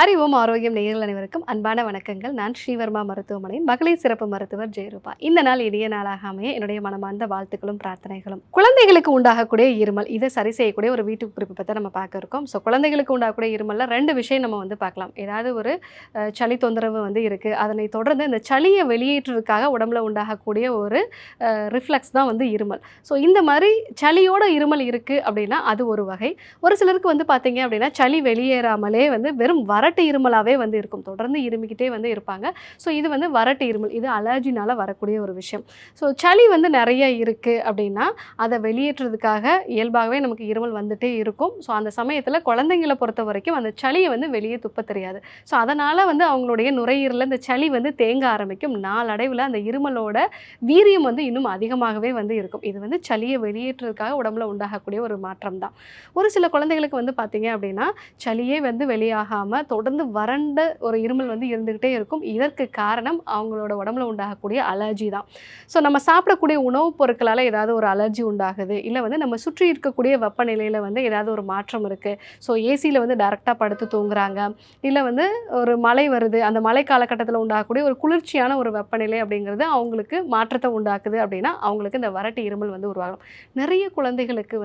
அறிவோம் ஆரோக்கியம் நேயர்கள் அனைவருக்கும் அன்பான வணக்கங்கள். நான் ஸ்ரீவர்மா மருத்துவமனையின் மகளிர் சிறப்பு மருத்துவர் ஜெயரூபா. இந்த நாள் இனிய நாளாக அமைய என்னுடைய மனமார்ந்த வாழ்த்துக்களும் பிரார்த்தனைகளும். குழந்தைகளுக்கு உண்டாகக்கூடிய இருமல் இதை சரி செய்யக்கூடிய ஒரு வீட்டு குறிப்பு பற்றி நம்ம பார்க்க இருக்கோம். ஸோ குழந்தைகளுக்கு உண்டாகக்கூடிய இருமல்ல ரெண்டு விஷயம் நம்ம பார்க்கலாம். ஏதாவது ஒரு சளி தொந்தரவு இருக்குது, அதனை தொடர்ந்து இந்த சளியை வெளியேற்றுறதுக்காக உடம்புல உண்டாகக்கூடிய ஒரு ரிஃப்ளெக்ஸ் தான் இருமல். ஸோ இந்த மாதிரி சளியோட இருமல் இருக்குது அப்படின்னா அது ஒரு வகை. ஒரு சிலருக்கு பார்த்தீங்க அப்படின்னா சளி வெளியேறாமலே வெறும் வறட்டு இருமலாகவே இருக்கும். தொடர்ந்து இருமிக்கிட்டே இருப்பாங்க. ஸோ இது வறட்டு இருமல், இது அலர்ஜினால் வரக்கூடிய ஒரு விஷயம். ஸோ சளி நிறைய இருக்குது அப்படின்னா அதை வெளியேற்றுறதுக்காக இயல்பாகவே நமக்கு இருமல் வந்துட்டே இருக்கும். ஸோ அந்த சமயத்தில் குழந்தைங்களை பொறுத்த வரைக்கும் அந்த சளியை வெளியே துப்ப தெரியாது. ஸோ அதனால் அவங்களுடைய நுரையீரலில் இந்த சளி தேங்க ஆரம்பிக்கும். நாளடைவில் அந்த இருமலோட வீரியம் இன்னும் அதிகமாகவே இருக்கும். இது சளியை வெளியேற்றுறதுக்காக உடம்புல உண்டாகக்கூடிய ஒரு மாற்றம் தான். ஒரு சில குழந்தைகளுக்கு பார்த்தீங்க அப்படின்னா சளியே வெளியாகாமல் தொடர்ந்து வறண்ட ஒரு இருமல் இருந்துகிட்டே இருக்கும். இதற்கு காரணம் அவங்களோட உடம்புல உண்டாகக்கூடிய அலர்ஜி தான். ஸோ நம்ம சாப்பிடக்கூடிய உணவுப் பொருட்களால் ஏதாவது ஒரு அலர்ஜி உண்டாகுது, இல்லை நம்ம சுற்றி இருக்கக்கூடிய வெப்பநிலையில் ஏதாவது ஒரு மாற்றம் இருக்குது. ஸோ ஏசியில் டைரெக்டாக படுத்து தூங்குறாங்க, இல்லை ஒரு மழை வருது, அந்த மழை காலகட்டத்தில் உண்டாகக்கூடிய ஒரு குளிர்ச்சியான ஒரு வெப்பநிலை அப்படிங்கிறது அவங்களுக்கு மாற்றத்தை உண்டாக்குது அப்படின்னா அவங்களுக்கு இந்த வறட்டு இருமல் உருவாகும். நிறைய குழந்தைகளுக்கு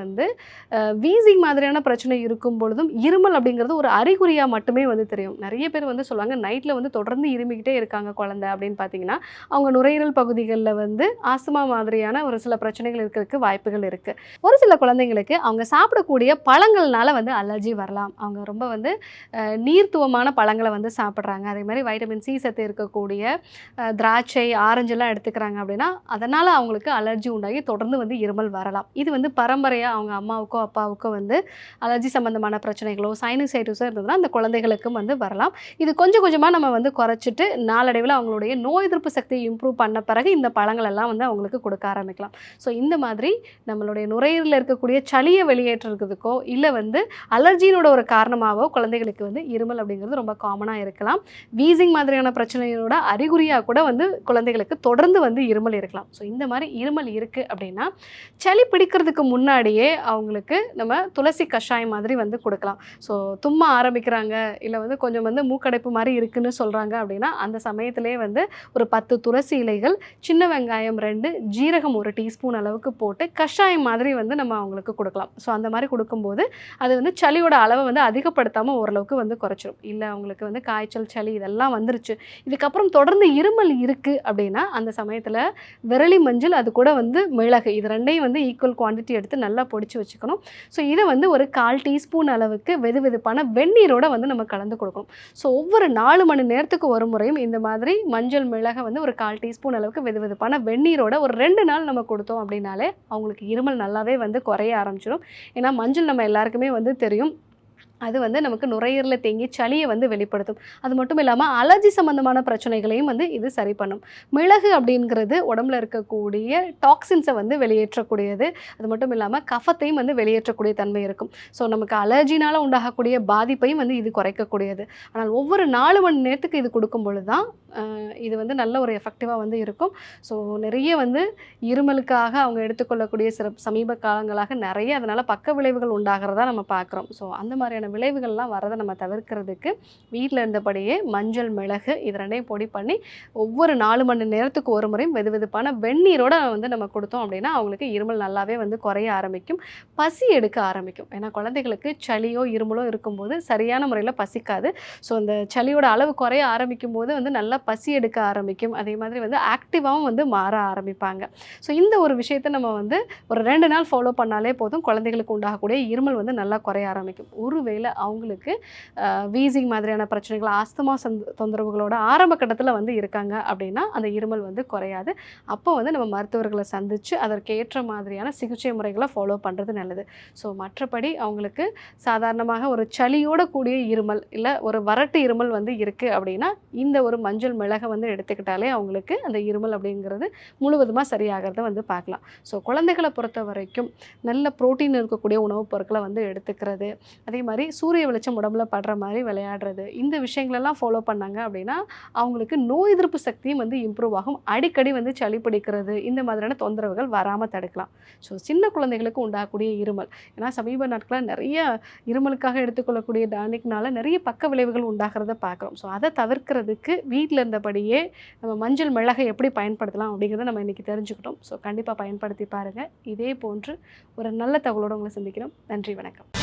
வீசிங் மாதிரியான பிரச்சனை இருக்கும் பொழுதும் இருமல் அப்படிங்கிறது ஒரு அறிகுறியாக மட்டுமே தெரியும். நிறைய பேர் சொல்லுவாங்க நைட்டில் தொடர்ந்து இருமிக்கிட்டே இருக்காங்க குழந்தை அப்படின்னு பார்த்தீங்கன்னா அவங்க நுரையீரல் பகுதிகளில் ஆஸ்துமா மாதிரியான ஒரு சில பிரச்சனைகள் இருக்கிறதுக்கு வாய்ப்புகள் இருக்குது. ஒரு சில குழந்தைங்களுக்கு அவங்க சாப்பிடக்கூடிய பழங்கள்னால அலர்ஜி வரலாம். அவங்க ரொம்ப நீர்த்துவமான பழங்களை சாப்பிட்றாங்க, அதே மாதிரி வைட்டமின் சி சத்து இருக்கக்கூடிய திராட்சை ஆரஞ்செல்லாம் எடுத்துக்கிறாங்க அப்படின்னா அதனால் அவங்களுக்கு அலர்ஜி உண்டாகி தொடர்ந்து இருமல் வரலாம். இது பரம்பரையாக அவங்க அம்மாவுக்கோ அப்பாவுக்கோ அலர்ஜி சம்மந்தமான பிரச்சனைகளோ சைனசைட்டிஸோ இருந்ததுன்னா அந்த குழந்தைகளுக்கும் வரலாம். இது கொஞ்சம் கொஞ்சமாக நம்ம குறைச்சிட்டு நாளடைவில் அவங்களுடைய நோய் எதிர்ப்பு சக்தியை இம்ப்ரூவ் பண்ண பிறகு இந்த பழங்கள் எல்லாம் அவங்களுக்கு கொடுக்க ஆரம்பிக்கலாம். ஸோ இந்த மாதிரி நம்மளுடைய நுரையீரலில் இருக்கக்கூடிய சளியை வெளியேற்றுறதுக்கோ இல்லை அலர்ஜியினோட ஒரு காரணமாகவோ குழந்தைகளுக்கு இருமல் அப்படிங்கிறது ரொம்ப காமனாக இருக்கலாம். வீசிங் மாதிரியான பிரச்சனையோட அறிகுறியாக கூட குழந்தைகளுக்கு தொடர்ந்து இருமல் இருக்கலாம். ஸோ இந்த மாதிரி இருமல் இருக்குது அப்படின்னா சளி பிடிக்கிறதுக்கு முன்னாடியே அவங்களுக்கு நம்ம துளசி கஷாயம் மாதிரி கொடுக்கலாம். ஸோ தும்ம ஆரம்பிக்கிறாங்க, இல்லை கொஞ்சம் மூக்கடைப்பு மாதிரி இருக்குன்னு சொல்கிறாங்க அப்படின்னா அந்த சமயத்திலே ஒரு 10 துளசி இலைகள், சின்ன வெங்காயம் 2, ஜீரகம் 1 டீஸ்பூன் அளவுக்கு போட்டு கஷாயம் மாதிரி நம்ம அவங்களுக்கு கொடுக்கலாம். ஸோ அந்த மாதிரி கொடுக்கும்போது அது சளியோட அளவை அதிகப்படுத்தாமல் ஓரளவுக்கு குறைச்சிடும். இல்லை அவங்களுக்கு காய்ச்சல் சளி இதெல்லாம் வந்துருச்சு, இதுக்கப்புறம் தொடர்ந்து இருமல் இருக்குது அப்படின்னா அந்த சமயத்தில் விரலி மஞ்சள் அது கூட மிளகு இது ரெண்டையும் ஈக்குவல் குவான்டிட்டி எடுத்து நல்லா பொடிச்சு வச்சுக்கணும். ஸோ இதை ஒரு 1/4 டீஸ்பூன் அளவுக்கு வெதுவெதுப்பான வெந்நீரோட நம்ம கலந்து கொடுக்கணும். ஸோ ஒவ்வொரு 4 மணி நேரத்துக்கு ஒரு முறையும் இந்த மாதிரி மஞ்சள் மிளகை ஒரு 1/4 டீஸ்பூன் அளவுக்கு வெதுவெதுப்பான வெந்நீரோட ஒரு 2 நாள் நம்ம கொடுத்தோம் அப்படின்னாலே அவங்களுக்கு இருமல் நல்லாவே குறைய ஆரம்பிச்சிடும். ஏன்னா மஞ்சள் நம்ம எல்லாருக்குமே தெரியும், அது நமக்கு நுரையீரலில் தேங்கி சளியை வெளிப்படுத்தும். அது மட்டும் இல்லாமல் அலர்ஜி சம்மந்தமான பிரச்சனைகளையும் இது சரி பண்ணும். மிளகு அப்படிங்கிறது உடம்புல இருக்கக்கூடிய டாக்ஸின்ஸை வெளியேற்றக்கூடியது. அது மட்டும் இல்லாமல் கஃபத்தையும் வெளியேற்றக்கூடிய தன்மை இருக்கும். ஸோ நமக்கு அலர்ஜினால் உண்டாகக்கூடிய பாதிப்பையும் இது குறைக்கக்கூடியது. ஆனால் ஒவ்வொரு 4 மணி நேரத்துக்கு இது கொடுக்கும் பொழுது தான் இது நல்ல ஒரு எஃபெக்டிவாக இருக்கும். ஸோ நிறைய இருமலுக்காக அவங்க எடுத்துக்கொள்ளக்கூடிய சமீப காலங்களாக நிறைய அதனால் பக்க விளைவுகள் உண்டாகிறதா நம்ம பார்க்குறோம். ஸோ அந்த மாதிரியான விளைவுகள்லாம் வரதை நம்ம தவிர்க்கிறதுக்கு வீட்டில் இருந்தபடியே மஞ்சள் மிளகு இது ரெண்டையும் பொடி பண்ணி ஒவ்வொரு 4 மணி நேரத்துக்கு ஒரு முறையும் வெதுவெதுப்பான வெந்நீரோட நம்ம கொடுத்தோம் அப்படின்னா அவங்களுக்கு இருமல் நல்லாவே குறைய ஆரம்பிக்கும், பசி எடுக்க ஆரம்பிக்கும். ஏன்னா குழந்தைகளுக்கு சளியோ இருமலோ இருக்கும்போது சரியான முறையில் பசிக்காது. ஸோ அந்த சளியோட அளவு குறைய ஆரம்பிக்கும் போது நல்லா பசி எடுக்க ஆரம்பிக்கும். அதே மாதிரி ஆக்டிவாகவும் மாற ஆரம்பிப்பாங்க. ஸோ இந்த ஒரு விஷயத்தை நம்ம ஒரு 2 நாள் ஃபாலோ பண்ணாலே போதும், குழந்தைகளுக்கு உண்டாகக்கூடிய இருமல் நல்லா குறைய ஆரம்பிக்கும். ஒருவேளை அவங்களுக்கு வீசிங் மாதிரியான பிரச்சனைகள் ஆஸ்துமா தொந்தரவுகளோட ஆரம்ப கட்டத்தில் இருக்காங்க அப்படின்னா அந்த இருமல் குறையாது. அப்போ நம்ம மருத்துவர்களை சந்தித்து அதற்கேற்ற மாதிரியான சிகிச்சை முறைகளை ஃபாலோ பண்ணுறது நல்லது. ஸோ மற்றபடி அவங்களுக்கு சாதாரணமாக ஒரு சளியோட கூடிய இருமல் இல்லை ஒரு வறட்டு இருமல் இருக்குது அப்படின்னா இந்த ஒரு மஞ்சள் மிளகை எடுத்துக்கிட்டாலே அவங்களுக்கு அந்த இருமல் அப்படிங்கிறது முழுவதுமாக சரியாகிறத பார்க்கலாம். ஸோ குழந்தைகளை பொறுத்த வரைக்கும் நல்ல புரோட்டீன் இருக்கக்கூடிய உணவுப் பொருட்களை எடுத்துக்கிறது, அதே மாதிரி மாதிரி சூரிய வெளிச்சம் உடம்புல படுற மாதிரி விளையாடுறது, இந்த விஷயங்களெல்லாம் ஃபாலோ பண்ணாங்க அப்படின்னா, அவங்களுக்கு நோய் எதிர்ப்பு சக்தியும் வந்து இம்ப்ரூவ் ஆகும். அடிக்கடி வந்து சளி பிடிக்கிறது, இந்த மாதிரியான தொந்தரவுகள் வராம தடுக்கலாம். ஸோ சின்ன குழந்தைகளுக்கு உண்டாகக்கூடிய இருமல், ஏன்னா சமீப நாட்களா நெறைய இருமலுக்காக எடுத்துக்கொள்ளக்கூடிய டானிக்னால நெறைய பக்க விளைவுகள் உண்டாகிறத பார்க்குறோம். ஸோ அத தவிர்க்கிறதுக்கு வீட்ல இருந்தபடியே நம்ம மஞ்சள், மிளகை எப்படி பயன்படுத்தலாம் அப்படிங்கிறத நம்ம இன்னைக்கு தெரிஞ்சுக்கிட்டோம். ஸோ கண்டிப்பா பயன்படுத்தி பாருங்க. இதே போன்று ஒரு நல்ல தகவலோட உங்கள சந்திக்கிறோம். நன்றி, வணக்கம்.